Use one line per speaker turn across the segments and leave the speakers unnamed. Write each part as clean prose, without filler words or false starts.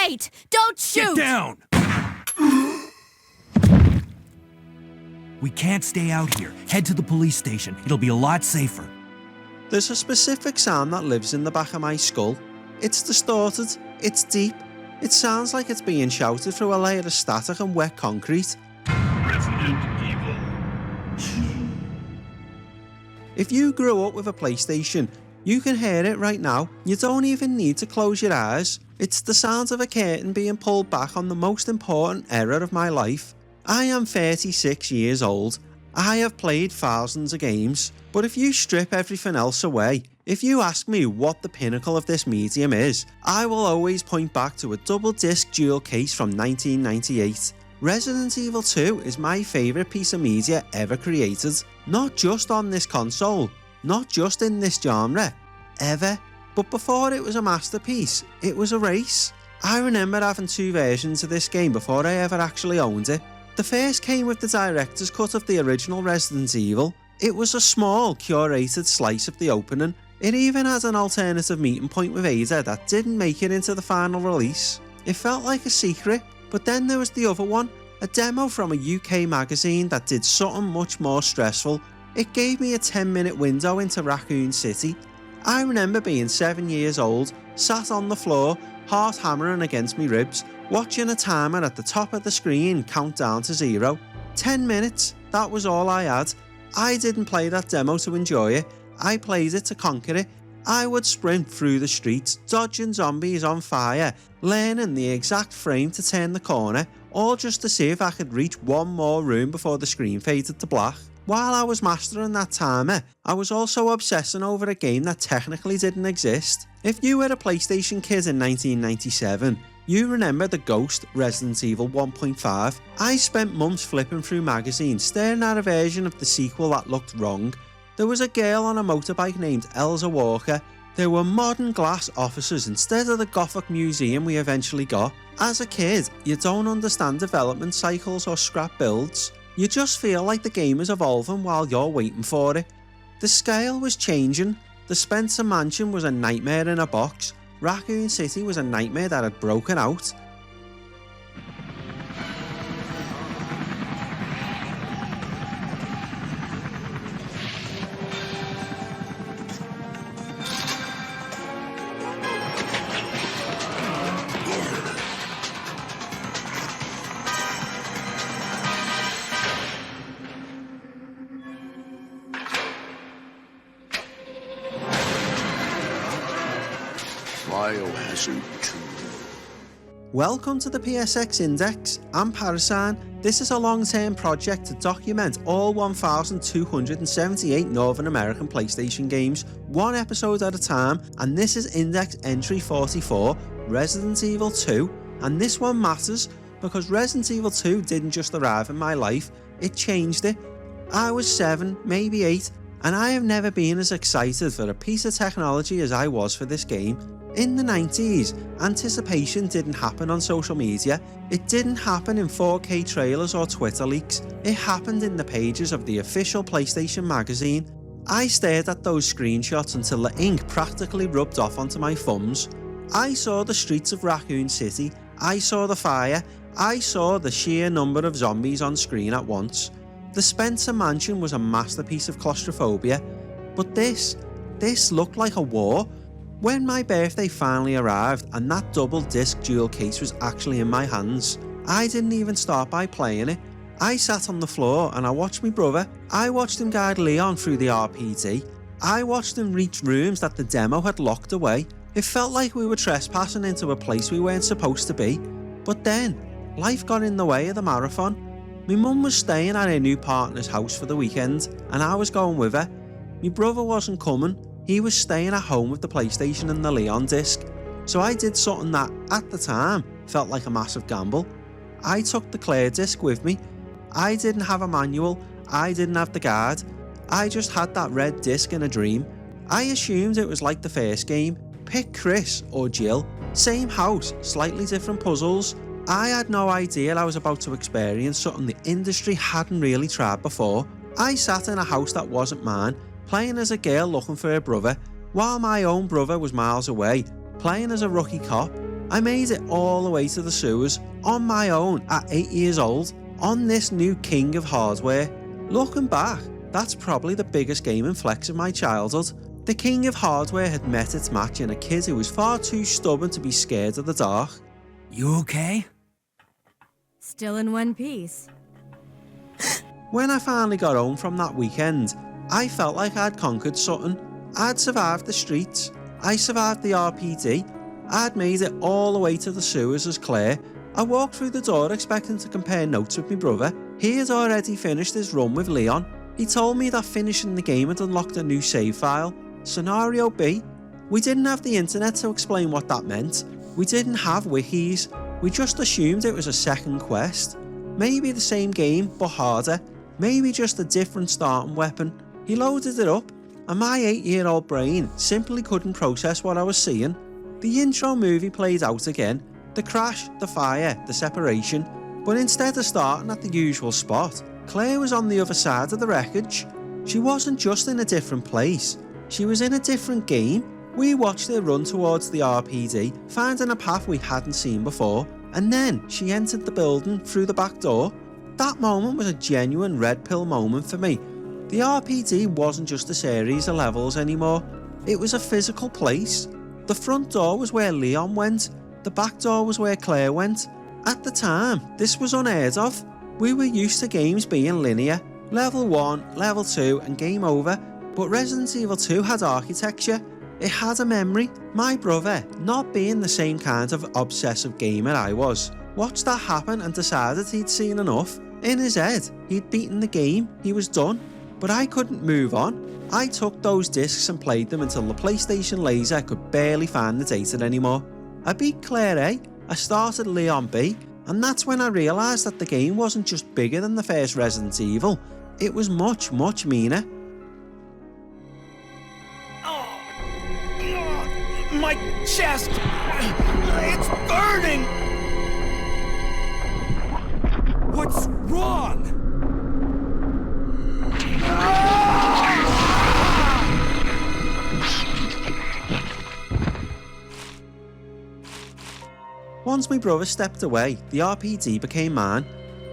Wait! Don't shoot!
Get down! We can't stay out here. Head to the police station. It'll be a lot safer.
There's a specific sound that lives in the back of my skull. It's distorted, it's deep, it sounds like it's being shouted through a layer of static and wet concrete.
Resident Evil 2.
If you grew up with a PlayStation, you can hear it right now. You don't even need to close your eyes. It's the sound of a curtain being pulled back on the most important era of my life. I am 36 years old. I have played thousands of games, but if you strip everything else away, if you ask me what the pinnacle of this medium is, I will always point back to a double-disc dual case from 1998. Resident Evil 2 is my favourite piece of media ever created, not just on this console, not just in this genre, ever. But before it was a masterpiece, it was a race. I remember having 2 versions of this game before I ever actually owned it. The first came with the director's cut of the original Resident Evil. It was a small, curated slice of the opening. It even had an alternative meeting point with Ada that didn't make it into the final release. It felt like a secret, but then there was the other one, a demo from a UK magazine that did something much more stressful. It gave me a 10-minute window into Raccoon City. I remember being 7 years old, sat on the floor, heart hammering against me ribs, watching a timer at the top of the screen count down to 0. 10 minutes, that was all I had. I didn't play that demo to enjoy it, I played it to conquer it. I would sprint through the streets, dodging zombies on fire, learning the exact frame to turn the corner, all just to see if I could reach one more room before the screen faded to black. While I was mastering that timer, I was also obsessing over a game that technically didn't exist. If you were a PlayStation kid in 1997, you remember the Ghost Resident Evil 1.5. I spent months flipping through magazines staring at a version of the sequel that looked wrong. There was a girl on a motorbike named Elsa Walker. There were modern glass offices instead of the Gothic museum we eventually got. As a kid, you don't understand development cycles or scrap builds. You just feel like the game is evolving while you're waiting for it. The scale was changing. The Spencer Mansion was a nightmare in a box. Raccoon City was a nightmare that had broken out.
Biohazard 2.
Welcome to the PSX Index. I'm Parasine. This is a long-term project to document all 1,278 Northern American PlayStation games, one episode at a time, and this is Index Entry 44, Resident Evil 2, and this one matters because Resident Evil 2 didn't just arrive in my life, it changed it. I was 7, maybe 8, and I have never been as excited for a piece of technology as I was for this game. In the 90s, anticipation didn't happen on social media. It didn't happen in 4K trailers or Twitter leaks. It happened in the pages of the official PlayStation magazine. I stared at those screenshots until the ink practically rubbed off onto my thumbs. I saw the streets of Raccoon City. I saw the fire. I saw the sheer number of zombies on screen at once. The Spencer Mansion was a masterpiece of claustrophobia. But this looked like a war. When my birthday finally arrived and that double-disc dual case was actually in my hands, I didn't even start by playing it. I sat on the floor and I watched my brother. I watched him guide Leon through the RPD. I watched him reach rooms that the demo had locked away. It felt like we were trespassing into a place we weren't supposed to be. But then, life got in the way of the marathon. My mum was staying at her new partner's house for the weekend and I was going with her. My brother wasn't coming. He was staying at home with the PlayStation and the Leon disc, so I did something that, at the time, felt like a massive gamble. I took the Claire disc with me. I didn't have a manual, I didn't have the guide, I just had that red disc in a dream. I assumed it was like the first game, pick Chris or Jill, same house, slightly different puzzles. I had no idea I was about to experience something the industry hadn't really tried before. I sat in a house that wasn't mine, playing as a girl looking for her brother, while my own brother was miles away, playing as a rookie cop. I made it all the way to the sewers, on my own at 8 years old, on this new king of hardware. Looking back, that's probably the biggest gaming flex of my childhood. The king of hardware had met its match in a kid who was far too stubborn to be scared of the dark.
You okay?
Still in one piece.
When I finally got home from that weekend, I felt like I'd conquered something. I'd survived the streets, I survived the RPD, I'd made it all the way to the sewers as Claire. I walked through the door expecting to compare notes with my brother. He had already finished his run with Leon. He told me that finishing the game had unlocked a new save file. Scenario B. We didn't have the internet to explain what that meant. We didn't have wikis. We just assumed it was a second quest. Maybe the same game, but harder. Maybe just a different starting weapon. He loaded it up, and my 8-year-old brain simply couldn't process what I was seeing. The intro movie played out again. The crash, the fire, the separation. But instead of starting at the usual spot, Claire was on the other side of the wreckage. She wasn't just in a different place. She was in a different game. We watched her run towards the RPD, finding a path we hadn't seen before, and then she entered the building through the back door. That moment was a genuine red pill moment for me. The RPD wasn't just a series of levels anymore. It was a physical place. The front door was where Leon went. The back door was where Claire went. At the time, this was unheard of. We were used to games being linear. Level 1, level 2 and game over. But Resident Evil 2 had architecture. It had a memory. My brother, not being the same kind of obsessive gamer I was, watched that happen and decided he'd seen enough. In his head, he'd beaten the game, he was done. But I couldn't move on. I took those discs and played them until the PlayStation laser could barely find the data anymore. I beat Claire A, I started Leon B, and that's when I realised that the game wasn't just bigger than the first Resident Evil, it was much, much meaner.
My chest! It's burning! What's wrong?
Once my brother stepped away, the RPD became mine.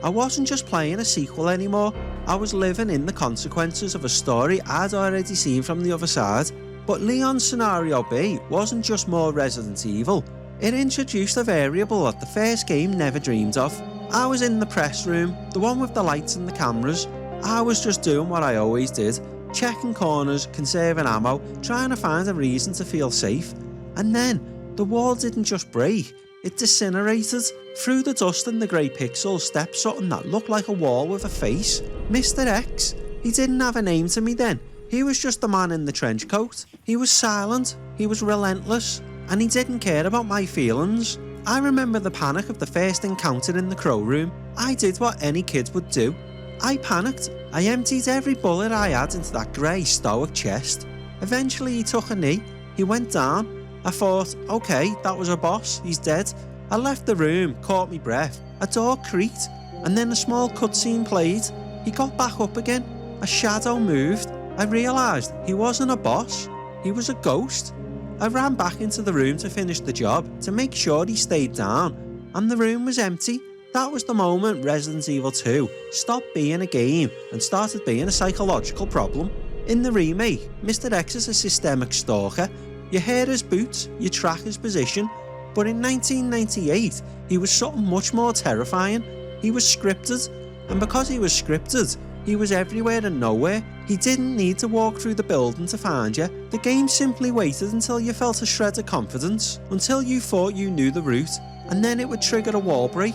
I wasn't just playing a sequel anymore, I was living in the consequences of a story I'd already seen from the other side. But Leon's Scenario B wasn't just more Resident Evil, it introduced a variable that the first game never dreamed of. I was in the press room, the one with the lights and the cameras. I was just doing what I always did, checking corners, conserving ammo, trying to find a reason to feel safe. And then, the wall didn't just break, it disintegrated. Through the dust and the grey pixels stepped something that looked like a wall with a face. Mr. X. He didn't have a name to me then. He was just the man in the trench coat. He was silent, he was relentless, and he didn't care about my feelings. I remember the panic of the first encounter in the crow room. I did what any kid would do. I panicked. I emptied every bullet I had into that grey, stoic chest. Eventually he took a knee. He went down. I thought, okay, that was a boss, he's dead. I left the room, caught my breath. A door creaked, and then a small cutscene played. He got back up again. A shadow moved. I realised he wasn't a boss, he was a ghost. I ran back into the room to finish the job, to make sure he stayed down, and the room was empty. That was the moment Resident Evil 2 stopped being a game and started being a psychological problem. In the remake, Mr. X is a systemic stalker. You hear his boots, you track his position, but in 1998 he was something much more terrifying. He was scripted, and because he was scripted, he was everywhere and nowhere. He didn't need to walk through the building to find you. The game simply waited until you felt a shred of confidence, until you thought you knew the route, and then it would trigger a wall break.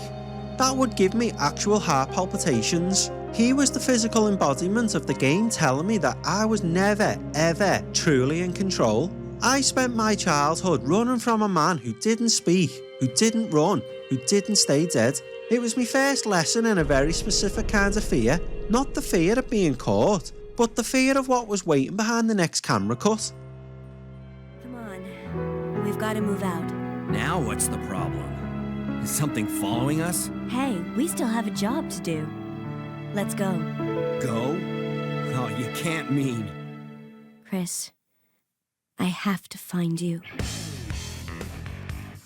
That would give me actual heart palpitations. He was the physical embodiment of the game telling me that I was never, ever truly in control. I spent my childhood running from a man who didn't speak, who didn't run, who didn't stay dead. It was my first lesson in a very specific kind of fear. Not the fear of being caught, but the fear of what was waiting behind the next camera cut.
Come on, we've got to move out.
Now what's the problem? Is something following us?
Hey, we still have a job to do. Let's go.
Go? Oh, you can't mean...
Chris, I have to find you.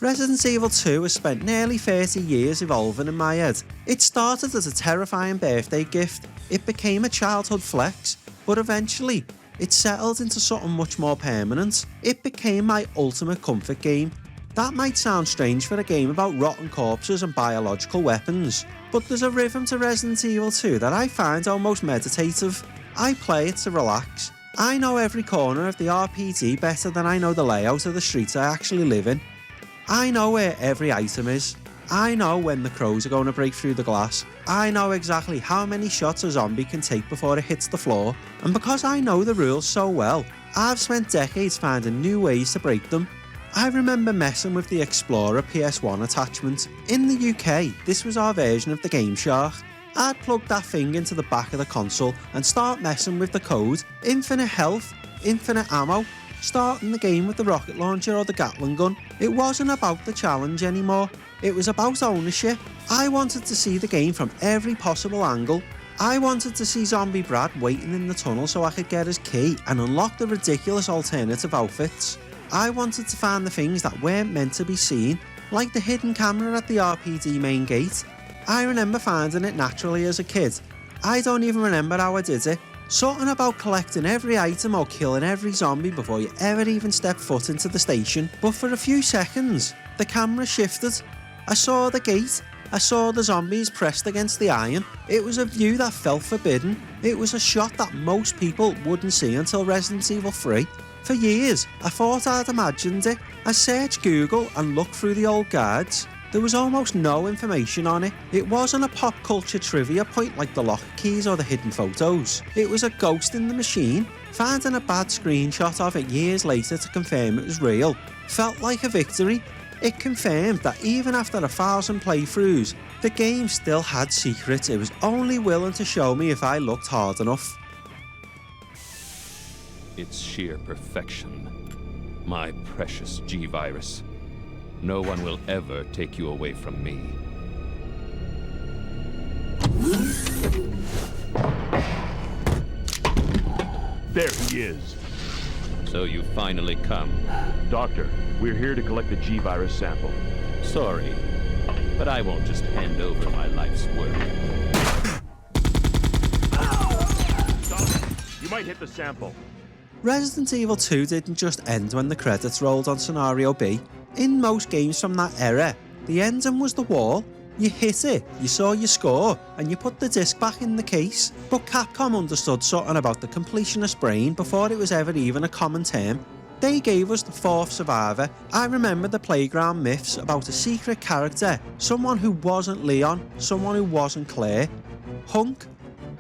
Resident Evil 2 has spent nearly 30 years evolving in my head. It started as a terrifying birthday gift, it became a childhood flex, but eventually, it settled into something much more permanent. It became my ultimate comfort game. That might sound strange for a game about rotten corpses and biological weapons, but there's a rhythm to Resident Evil 2 that I find almost meditative. I play it to relax. I know every corner of the RPG better than I know the layout of the streets I actually live in. I know where every item is. I know when the crows are going to break through the glass. I know exactly how many shots a zombie can take before it hits the floor. And because I know the rules so well, I've spent decades finding new ways to break them. I remember messing with the Explorer PS1 attachment. In the UK, this was our version of the Game Shark. I'd plug that thing into the back of the console and start messing with the code. Infinite health, infinite ammo, starting the game with the rocket launcher or the Gatling gun. It wasn't about the challenge anymore, it was about ownership. I wanted to see the game from every possible angle. I wanted to see Zombie Brad waiting in the tunnel so I could get his key and unlock the ridiculous alternative outfits. I wanted to find the things that weren't meant to be seen, like the hidden camera at the RPD main gate. I remember finding it naturally as a kid. I don't even remember how I did it. Something about collecting every item or killing every zombie before you ever even step foot into the station. But for a few seconds, the camera shifted. I saw the gate. I saw the zombies pressed against the iron. It was a view that felt forbidden. It was a shot that most people wouldn't see until Resident Evil 3. For years, I thought I'd imagined it. I searched Google and looked through the old guides. There was almost no information on it. It wasn't a pop culture trivia point like the locker keys or the hidden photos. It was a ghost in the machine. Finding a bad screenshot of it years later to confirm it was real felt like a victory. It confirmed that even after 1,000 playthroughs, the game still had secrets it was only willing to show me if I looked hard enough.
It's sheer perfection. My precious G-Virus. No one will ever take you away from me.
There he is.
So you finally come.
Doctor, we're here to collect the G-Virus sample.
Sorry, but I won't just hand over my life's work.
Stop! You might hit the sample.
Resident Evil 2 didn't just end when the credits rolled on Scenario B. In most games from that era, the ending was the wall. You hit it, you saw your score, and you put the disc back in the case. But Capcom understood something about the completionist brain before it was ever even a common term. They gave us the fourth survivor. I remember the playground myths about a secret character, someone who wasn't Leon, someone who wasn't Claire. Hunk.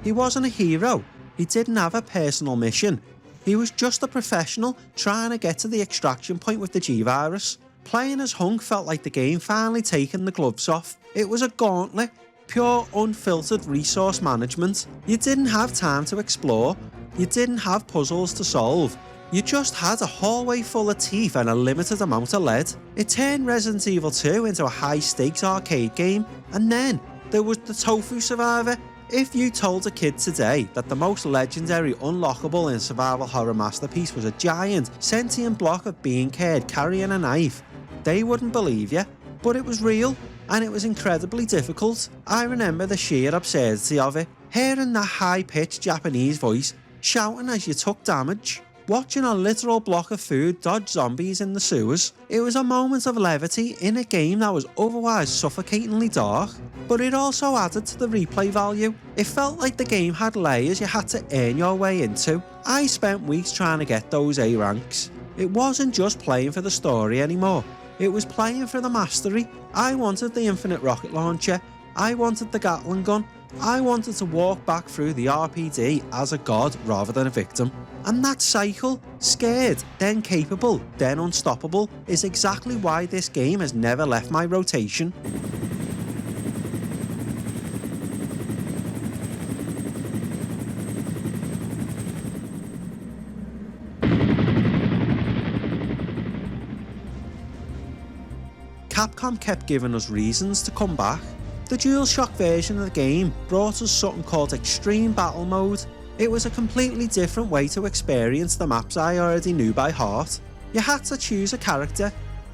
He wasn't a hero, he didn't have a personal mission. He was just a professional trying to get to the extraction point with the G-Virus. Playing as Hunk felt like the game finally taking the gloves off. It was a gauntlet, pure unfiltered resource management. You didn't have time to explore, you didn't have puzzles to solve. You just had a hallway full of teeth and a limited amount of lead. It turned Resident Evil 2 into a high-stakes arcade game, and then there was the Tofu survivor. If you told a kid today that the most legendary unlockable in survival horror masterpiece was a giant, sentient block of bean curd carrying a knife, they wouldn't believe you. But it was real, and it was incredibly difficult. I remember the sheer absurdity of it, hearing that high-pitched Japanese voice, shouting as you took damage, watching a literal block of food dodge zombies in the sewers. It was a moment of levity in a game that was otherwise suffocatingly dark, but it also added to the replay value. It felt like the game had layers you had to earn your way into. I spent weeks trying to get those A ranks. It wasn't just playing for the story anymore, it was playing for the mastery. I wanted the infinite rocket launcher, I wanted the Gatling gun, I wanted to walk back through the RPD as a god rather than a victim. And that cycle, scared, then capable, then unstoppable, is exactly why this game has never left my rotation. Capcom kept giving us reasons to come back. The DualShock version of the game brought us something called Extreme Battle Mode. It was a completely different way to experience the maps I already knew by heart. You had to choose a character.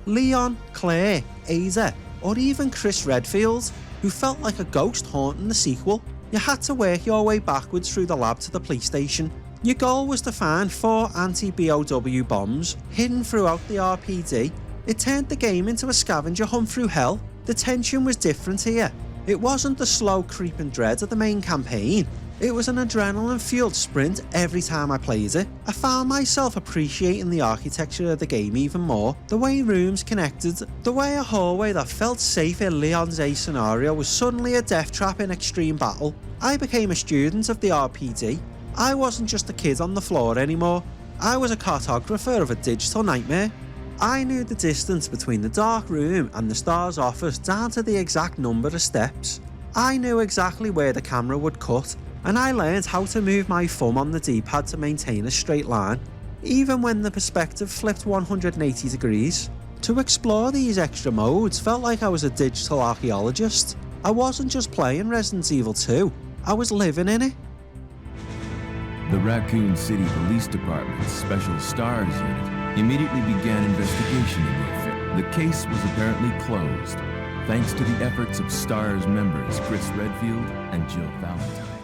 Leon, Claire, Ada, or even Chris Redfield, who felt like a ghost haunting the sequel. You had to work your way backwards through the lab to the police station. Your goal was to find 4 anti-BOW bombs hidden throughout the RPD. It turned the game into a scavenger hunt through hell. The tension was different here. It wasn't the slow creeping dread of the main campaign. It was an adrenaline-fueled sprint every time I played it. I found myself appreciating the architecture of the game even more, the way rooms connected, the way a hallway that felt safe in Leon's A scenario was suddenly a death trap in extreme battle. I became a student of the RPD. I wasn't just a kid on the floor anymore. I was a cartographer of a digital nightmare. I knew the distance between the dark room and the S.T.A.R.S office down to the exact number of steps. I knew exactly where the camera would cut, and I learned how to move my thumb on the D-pad to maintain a straight line, even when the perspective flipped 180 degrees. To explore these extra modes felt like I was a digital archaeologist. I wasn't just playing Resident Evil 2, I was living in it.
The Raccoon City Police Department's Special S.T.A.R.S unit immediately began investigation in the affair. The case was apparently closed, thanks to the efforts of S.T.A.R.S members Chris Redfield and Jill Valentine.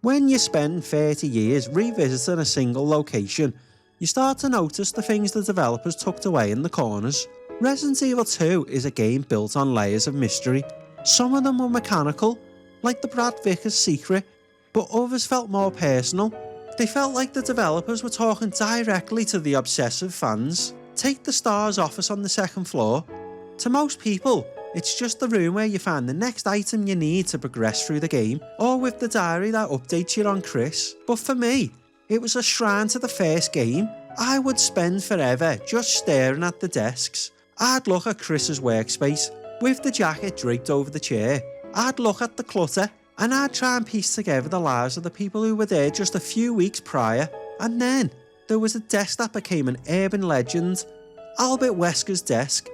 When you spend 30 years revisiting a single location, you start to notice the things the developers tucked away in the corners. Resident Evil 2 is a game built on layers of mystery. Some of them were mechanical, like the Brad Vickers secret, but others felt more personal. They felt like the developers were talking directly to the obsessive fans. Take the S.T.A.R.S office on the second floor. To most people, it's just the room where you find the next item you need to progress through the game, or with the diary that updates you on Chris. But for me, it was a shrine to the first game. I would spend forever just staring at the desks. I'd look at Chris's workspace, with the jacket draped over the chair. I'd look at the clutter, and I'd try and piece together the lives of the people who were there just a few weeks prior. And then, there was a desk that became an urban legend, Albert Wesker's desk.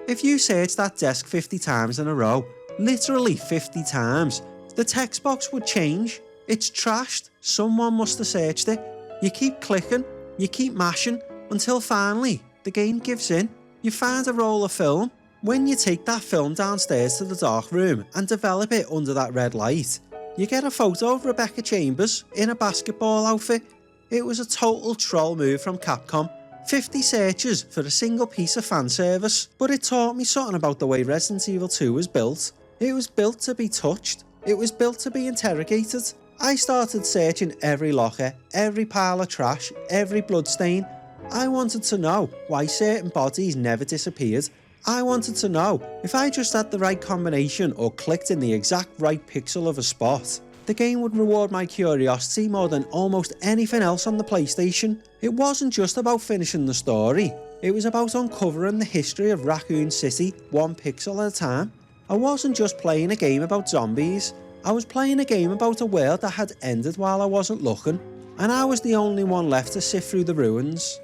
If you search that desk 50 times in a row, literally 50 times, the text box would change. It's trashed, someone must have searched it. You keep clicking, you keep mashing, until finally, the game gives in. You find a roll of film. When you take that film downstairs to the dark room and develop it under that red light, you get a photo of Rebecca Chambers in a basketball outfit. It was a total troll move from Capcom. 50 searches for a single piece of fan service, but it taught me something about the way Resident Evil 2 was built. It was built to be touched. It was built to be interrogated. I started searching every locker, every pile of trash, every bloodstain. I wanted to know why certain bodies never disappeared. I wanted to know if I just had the right combination or clicked in the exact right pixel of a spot. The game would reward my curiosity more than almost anything else on the PlayStation. It wasn't just about finishing the story, it was about uncovering the history of Raccoon City one pixel at a time. I wasn't just playing a game about zombies, I was playing a game about a world that had ended while I wasn't looking, and I was the only one left to sift through the ruins.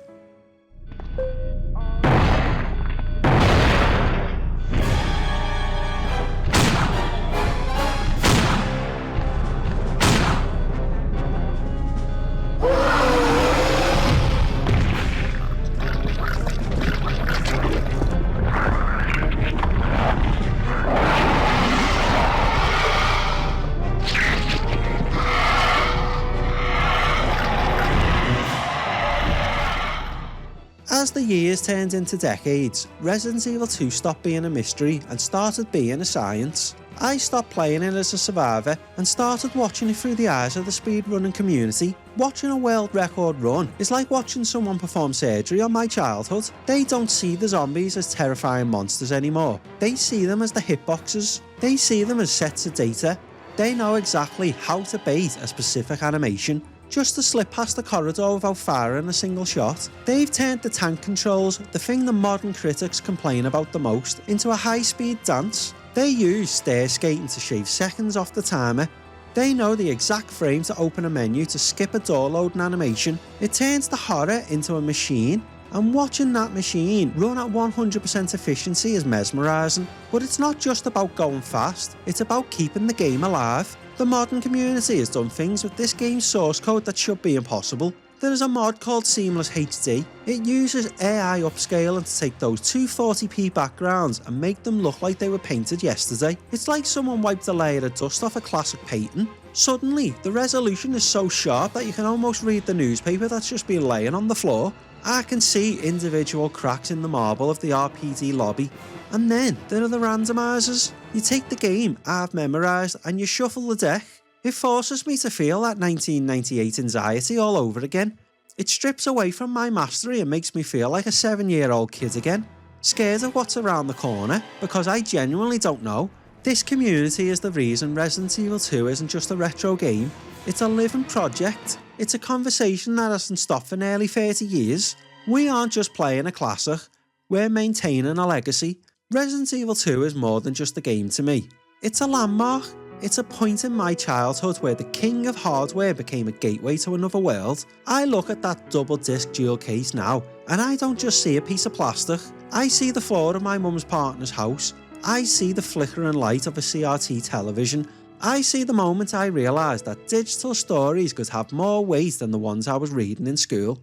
As the years turned into decades, Resident Evil 2 stopped being a mystery and started being a science. I stopped playing it as a survivor and started watching it through the eyes of the speedrunning community. Watching a world record run is like watching someone perform surgery on my childhood. They don't see the zombies as terrifying monsters anymore. They see them as the hitboxes. They see them as sets of data. They know exactly how to bait a specific animation, just to slip past the corridor without firing a single shot. They've turned the tank controls, the thing the modern critics complain about the most, into a high-speed dance. They use stair skating to shave seconds off the timer. They know the exact frame to open a menu to skip a door loading animation. It turns the horror into a machine, and watching that machine run at 100% efficiency is mesmerising. But it's not just about going fast, it's about keeping the game alive. The modern community has done things with this game's source code that should be impossible. There is a mod called Seamless HD. It uses AI upscaling to take those 240p backgrounds and make them look like they were painted yesterday. It's like someone wiped a layer of dust off a classic painting. Suddenly, the resolution is so sharp that you can almost read the newspaper that's just been laying on the floor. I can see individual cracks in the marble of the RPD lobby. And then there are the randomizers. You take the game I've memorised and you shuffle the deck. It forces me to feel that 1998 anxiety all over again. It strips away from my mastery and makes me feel like a 7-year-old kid again, scared of what's around the corner because I genuinely don't know. This community is the reason Resident Evil 2 isn't just a retro game, it's a living project. It's a conversation that hasn't stopped for nearly 30 years. We aren't just playing a classic, we're maintaining a legacy. Resident Evil 2 is more than just a game to me. It's a landmark. It's a point in my childhood where the king of hardware became a gateway to another world. I look at that double disc dual case now, and I don't just see a piece of plastic. I see the floor of my mum's partner's house. I see the flickering light of a CRT television. I see the moment I realised that digital stories could have more weight than the ones I was reading in school.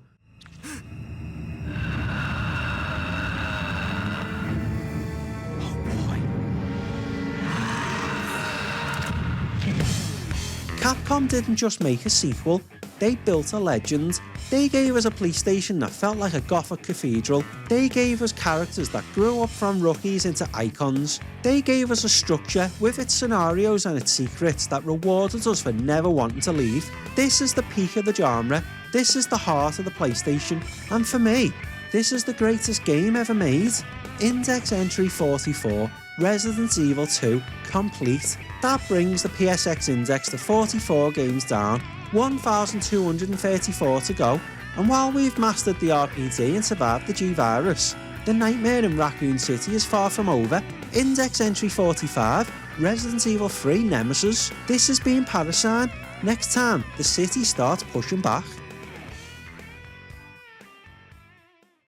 Capcom didn't just make a sequel, they built a legend. They gave us a police station that felt like a gothic cathedral. They gave us characters that grew up from rookies into icons. They gave us a structure with its scenarios and its secrets that rewarded us for never wanting to leave. This is the peak of the genre. This is the heart of the PlayStation. And for me, this is the greatest game ever made. Index entry 44, Resident Evil 2, complete. That brings the PSX index to 44 games down, 1,234 to go, and while we've mastered the RPD and survived the G-Virus, the nightmare in Raccoon City is far from over. Index entry 45, Resident Evil 3 Nemesis. This has been Parasine. Next time, the city starts pushing back.